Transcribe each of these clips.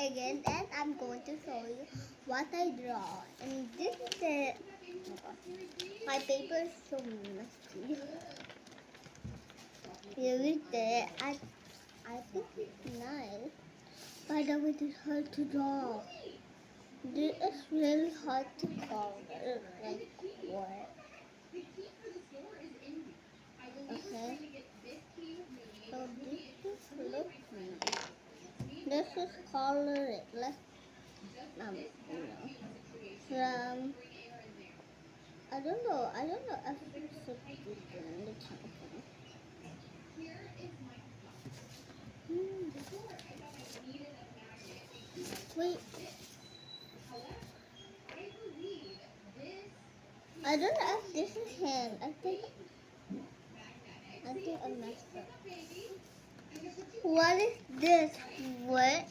again, and I'm going to show you what I draw. And this is the my paper is so messy. Here is the I think it's nice. By the way, it's hard to draw. This is really hard to color. Like what? Okay. So this is look nice. This is color it. Let's from I don't know if it's substituted in the channel. Wait, I don't know if this is him. I think I messed up. What is this? What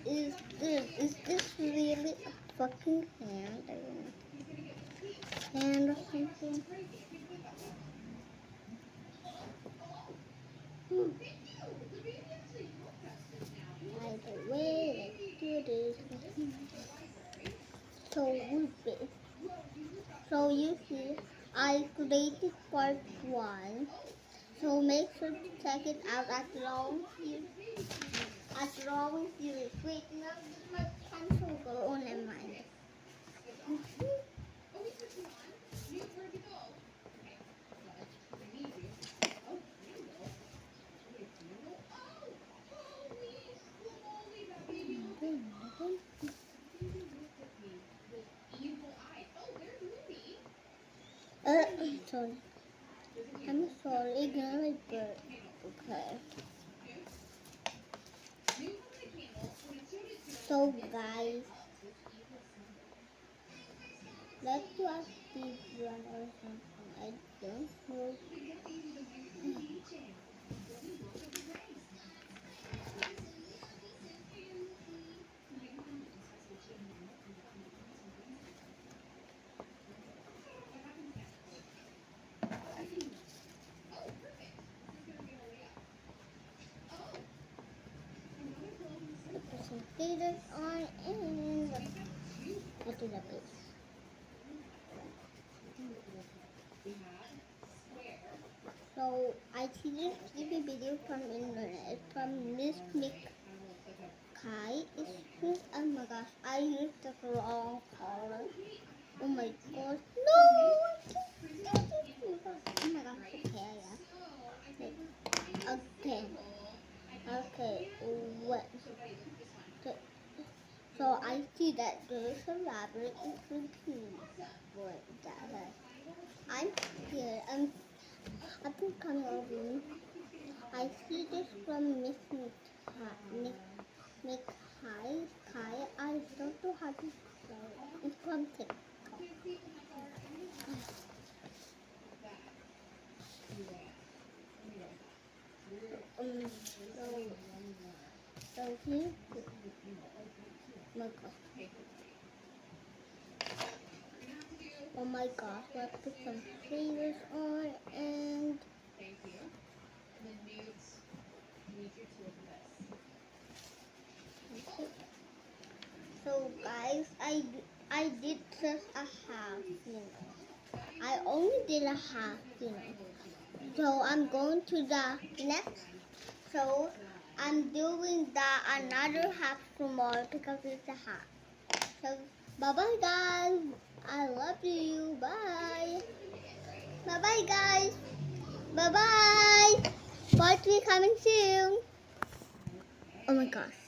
is this? Is this really a fucking hand? I don't know. Hand or something? By the way, let's do this. So you see, I created part 1. So make sure to check it out at Drawing Series. Wait, now my pencil go on in mine. Sorry. I'm sorry, ignore my bird. Okay. So guys, let's do a speed run or something. I don't know. Put some glitters on and I do the base. So I see this TV video from internet from Miss Kai. Oh my gosh, I used the wrong color. Oh my gosh, no! Oh my gosh, okay, yeah. Okay, what? So I see that there's a rabbit in Philippines. What that? I'm here. I've been coming over. I see this from Miss Kai. I don't know how to spell it. It's from TikTok. So here, oh my gosh, let's put some fingers on and so guys, I did just a half, I only did a half, So I'm going to the next. So I'm doing another half tomorrow because it's a half. So bye bye guys. I love you. Bye. Bye bye guys. Bye bye. Part 3 coming soon. Oh my gosh.